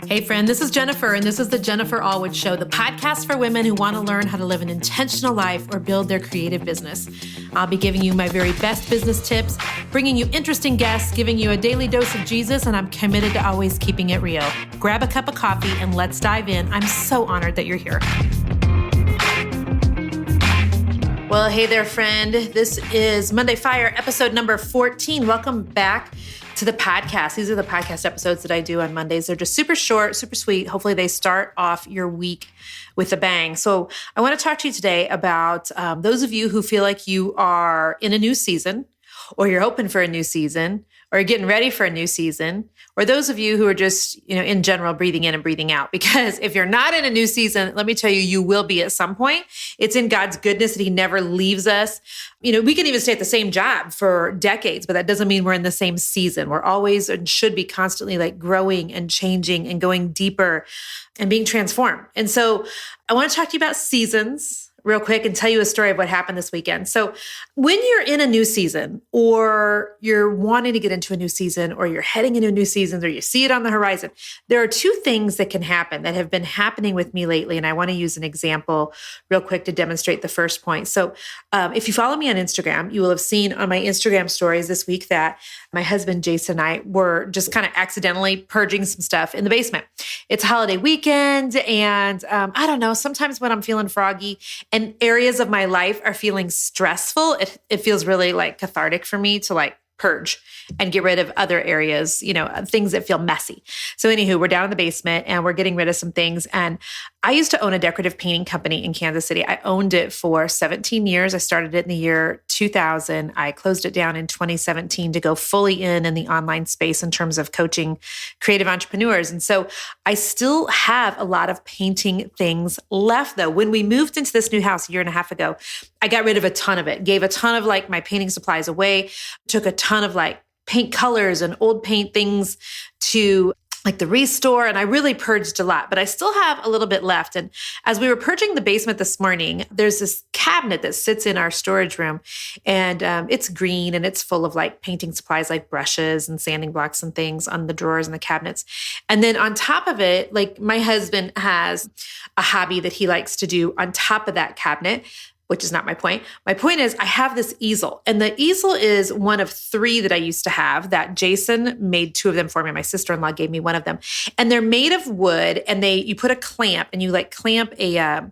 Hey friend, this is Jennifer, and this is the Jennifer Allwood Show, the podcast for women who want to learn how to live an intentional life or build their creative business. I'll be giving you my very best business tips, bringing you interesting guests, giving you a daily dose of Jesus, and I'm committed to always keeping it real. Grab a cup of coffee and let's dive in. I'm so honored that you're here. Well, hey there, friend. This is Monday Fire, episode number 14. Welcome back to the podcast. These are the podcast episodes that I do on Mondays. They're just super short, super sweet. Hopefully they start off your week with a bang. So I want to talk to you today about those of you who feel like you are in a new season, or you're hoping for a new season, or you're getting ready for a new season, or those of you who are just, in general, breathing in and breathing out. Because if you're not in a new season, let me tell you, you will be at some point. It's in God's goodness that He never leaves us. We can even stay at the same job for decades, but that doesn't mean we're in the same season. We're always and should be constantly like growing and changing and going deeper and being transformed. And so I want to talk to you about seasons real quick and tell you a story of what happened this weekend. So when you're in a new season, or you're wanting to get into a new season, or you're heading into a new season, or you see it on the horizon, there are two things that can happen that have been happening with me lately. And I want to use an example real quick to demonstrate the first point. So if you follow me on Instagram, you will have seen on my Instagram stories this week that my husband, Jason, and I were just kind of accidentally purging some stuff in the basement. It's a holiday weekend. And I don't know, sometimes when I'm feeling froggy and areas of my life are feeling stressful, it feels really like cathartic for me to like purge and get rid of other areas, things that feel messy. So anywho, we're down in the basement and we're getting rid of some things. And I used to own a decorative painting company in Kansas City. I owned it for 17 years. I started it in the year 2000. I closed it down in 2017 to go fully in the online space in terms of coaching creative entrepreneurs. And so I still have a lot of painting things left though. When we moved into this new house a year and a half ago, I got rid of a ton of it, gave a ton of like my painting supplies away, took a ton of like paint colors and old paint things to like the restore. And I really purged a lot, but I still have a little bit left. And as we were purging the basement this morning, there's this cabinet that sits in our storage room, and it's green and it's full of like painting supplies, like brushes and sanding blocks and things on the drawers and the cabinets. And then on top of it, like my husband has a hobby that he likes to do on top of that cabinet, which is not my point. My point is I have this easel, and the easel is one of three that I used to have that Jason made two of them for me. My sister-in-law gave me one of them, and they're made of wood, and you put a clamp and you like clamp a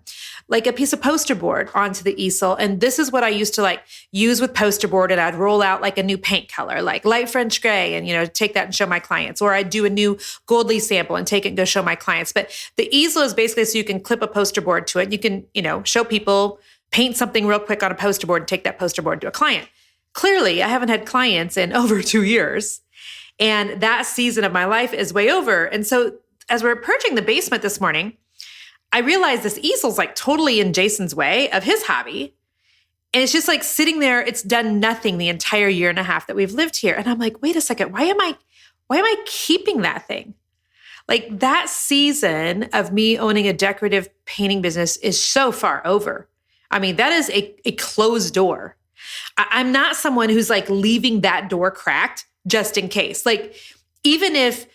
piece of poster board onto the easel. And this is what I used to like use with poster board, and I'd roll out like a new paint color, like light French gray, and take that and show my clients, or I'd do a new gold leaf sample and take it and go show my clients. But the easel is basically so you can clip a poster board to it. You can, show people, paint something real quick on a poster board and take that poster board to a client. Clearly, I haven't had clients in over 2 years. And that season of my life is way over. And so as we're purging the basement this morning, I realized this easel's like totally in Jason's way of his hobby. And it's just like sitting there. It's done nothing the entire year and a half that we've lived here. And I'm like, wait a second, why am I keeping that thing? Like that season of me owning a decorative painting business is so far over. I mean, that is a closed door. I'm not someone who's like leaving that door cracked just in case. Like, even if,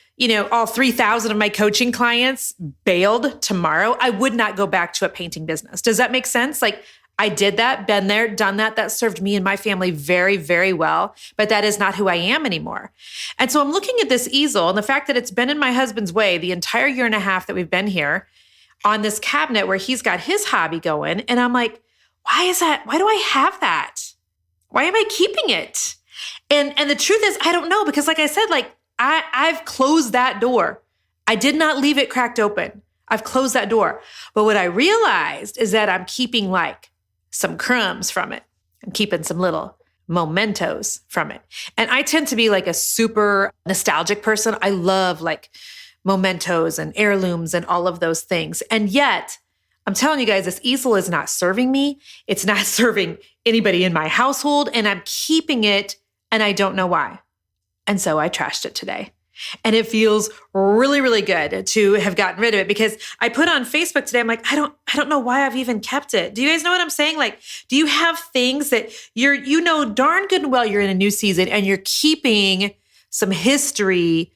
all 3,000 of my coaching clients bailed tomorrow, I would not go back to a painting business. Does that make sense? Like, I did that, been there, done that. That served me and my family very, very well. But that is not who I am anymore. And so I'm looking at this easel and the fact that it's been in my husband's way the entire year and a half that we've been here, on this cabinet where he's got his hobby going. And I'm like, why is that? Why do I have that? Why am I keeping it? And the truth is, I don't know, because like I said, like I've closed that door. I did not leave it cracked open. I've closed that door. But what I realized is that I'm keeping like some crumbs from it. I'm keeping some little mementos from it. And I tend to be like a super nostalgic person. I love like mementos and heirlooms and all of those things. And yet, I'm telling you guys, this easel is not serving me. It's not serving anybody in my household, and I'm keeping it, and I don't know why. And so I trashed it today. And it feels really, really good to have gotten rid of it, because I put on Facebook today, I'm like, I don't know why I've even kept it. Do you guys know what I'm saying? Like, do you have things that darn good and well you're in a new season and you're keeping some history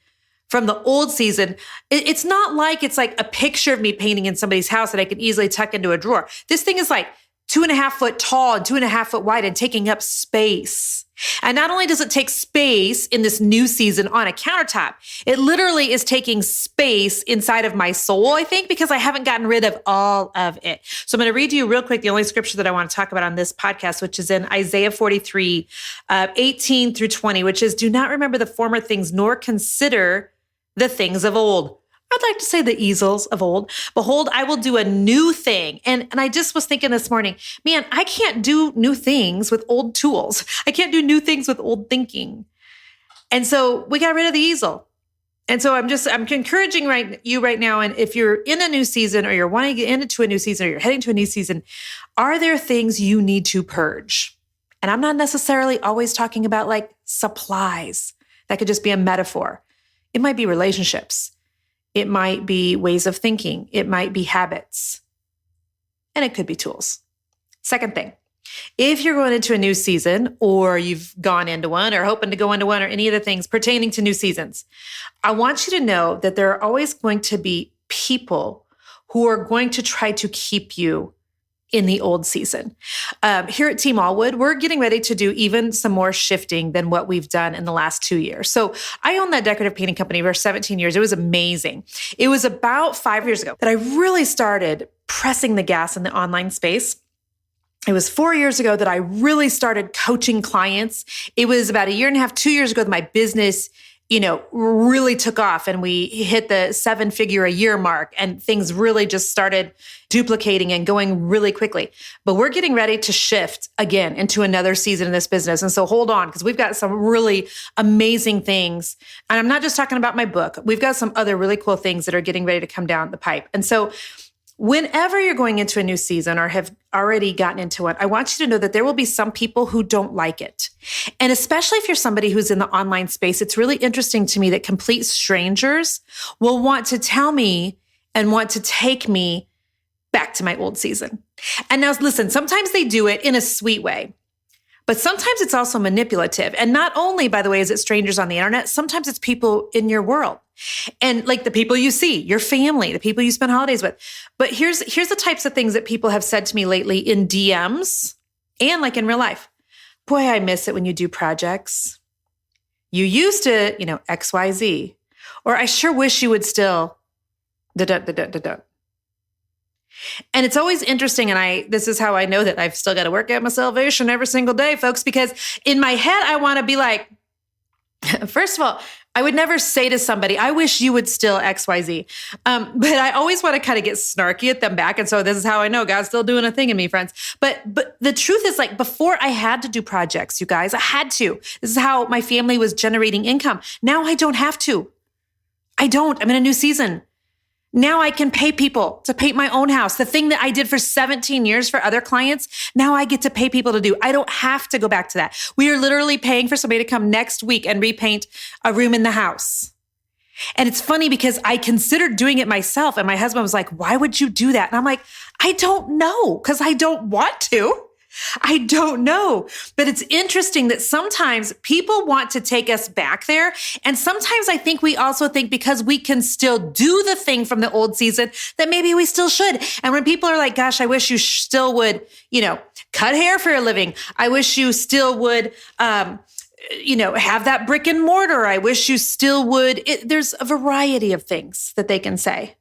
from the old season, it's not like it's like a picture of me painting in somebody's house that I can easily tuck into a drawer. This thing is like 2.5 foot tall and 2.5 foot wide and taking up space. And not only does it take space in this new season on a countertop, it literally is taking space inside of my soul, I think, because I haven't gotten rid of all of it. So I'm going to read to you real quick the only scripture that I want to talk about on this podcast, which is in Isaiah 43, 18 through 20, which is, do not remember the former things, nor consider the things of old. I'd like to say the easels of old. Behold, I will do a new thing. And I just was thinking this morning, man, I can't do new things with old tools. I can't do new things with old thinking. And so we got rid of the easel. And so I'm encouraging you right now. And if you're in a new season or you're wanting to get into a new season or you're heading to a new season, are there things you need to purge? And I'm not necessarily always talking about like supplies. That could just be a metaphor. It might be relationships. It might be ways of thinking. It might be habits. And it could be tools. Second thing, if you're going into a new season or you've gone into one or hoping to go into one or any of the things pertaining to new seasons, I want you to know that there are always going to be people who are going to try to keep you in the old season. Here at Team Allwood, we're getting ready to do even some more shifting than what we've done in the last 2 years. So I owned that decorative painting company for 17 years. It was amazing. It was about 5 years ago that I really started pressing the gas in the online space. It was 4 years ago that I really started coaching clients. It was about 1.5 years, 2 years ago that my business really took off and we hit the 7-figure a year mark and things really just started duplicating and going really quickly. But we're getting ready to shift again into another season in this business. And so hold on, because we've got some really amazing things. And I'm not just talking about my book. We've got some other really cool things that are getting ready to come down the pipe. And so whenever you're going into a new season or have already gotten into one, I want you to know that there will be some people who don't like it. And especially if you're somebody who's in the online space, it's really interesting to me that complete strangers will want to tell me and want to take me back to my old season. And now listen, sometimes they do it in a sweet way, but sometimes it's also manipulative. And not only, by the way, is it strangers on the internet, sometimes it's people in your world. And like the people you see, your family, the people you spend holidays with. But here's the types of things that people have said to me lately in DMs and like in real life. Boy, I miss it when you do projects. You used to, XYZ. Or I sure wish you would still, da-da-da-da-da-da. And it's always interesting. And this is how I know that I've still got to work at my salvation every single day, folks, because in my head, I want to be like, first of all, I would never say to somebody, I wish you would still XYZ. But I always want to kind of get snarky at them back. And so this is how I know God's still doing a thing in me, friends. But the truth is, like, before I had to do projects, you guys, I had to. This is how my family was generating income. Now I don't have to. I'm in a new season. Now I can pay people to paint my own house. The thing that I did for 17 years for other clients, now I get to pay people to do. I don't have to go back to that. We are literally paying for somebody to come next week and repaint a room in the house. And it's funny because I considered doing it myself. And my husband was like, why would you do that? And I'm like, I don't know, because I don't want to. I don't know. But it's interesting that sometimes people want to take us back there. And sometimes I think we also think because we can still do the thing from the old season that maybe we still should. And when people are like, gosh, I wish you still would, cut hair for a living. I wish you still would, have that brick and mortar. I wish you still would. There's a variety of things that they can say.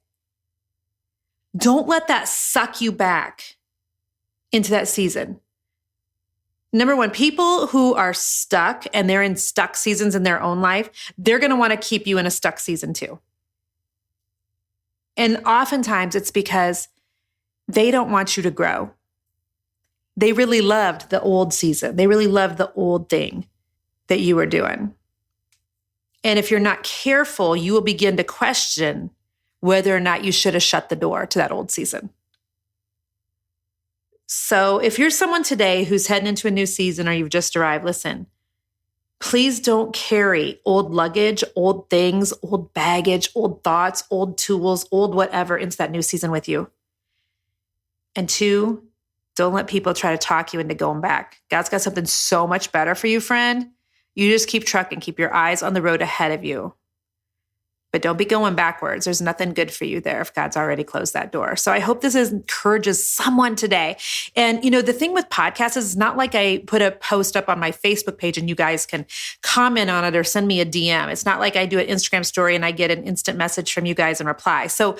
Don't let that suck you back into that season. Number one, people who are stuck and they're in stuck seasons in their own life, they're going to want to keep you in a stuck season too. And oftentimes it's because they don't want you to grow. They really loved the old season. They really loved the old thing that you were doing. And if you're not careful, you will begin to question whether or not you should have shut the door to that old season. So if you're someone today who's heading into a new season or you've just arrived, listen, please don't carry old luggage, old things, old baggage, old thoughts, old tools, old whatever into that new season with you. And 2, don't let people try to talk you into going back. God's got something so much better for you, friend. You just keep trucking, keep your eyes on the road ahead of you. but don't be going backwards. There's nothing good for you there if God's already closed that door. So I hope this encourages someone today. And, the thing with podcasts is it's not like I put a post up on my Facebook page and you guys can comment on it or send me a DM. It's not like I do an Instagram story and I get an instant message from you guys and reply. So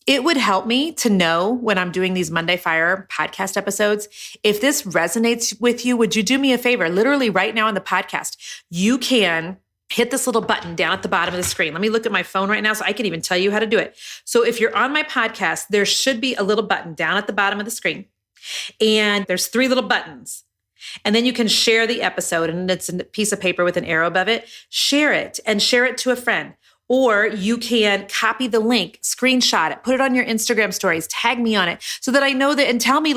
it would help me to know when I'm doing these Monday Fire podcast episodes, if this resonates with you, would you do me a favor? Literally right now on the podcast, you can hit this little button down at the bottom of the screen. Let me look at my phone right now so I can even tell you how to do it. So if you're on my podcast, there should be a little button down at the bottom of the screen. And there's 3 little buttons. And then you can share the episode, and it's a piece of paper with an arrow above it. Share it and share it to a friend. Or you can copy the link, screenshot it, put it on your Instagram stories, tag me on it so that I know that, and tell me,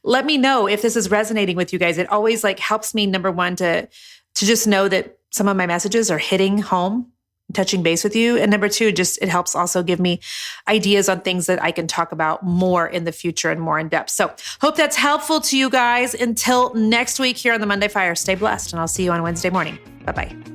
let me know if this is resonating with you guys. It always helps me, number one, to just know that some of my messages are hitting home, touching base with you. And number 2, just it helps also give me ideas on things that I can talk about more in the future and more in depth. So hope that's helpful to you guys. Until next week here on the Monday Fire, stay blessed, and I'll see you on Wednesday morning. Bye-bye.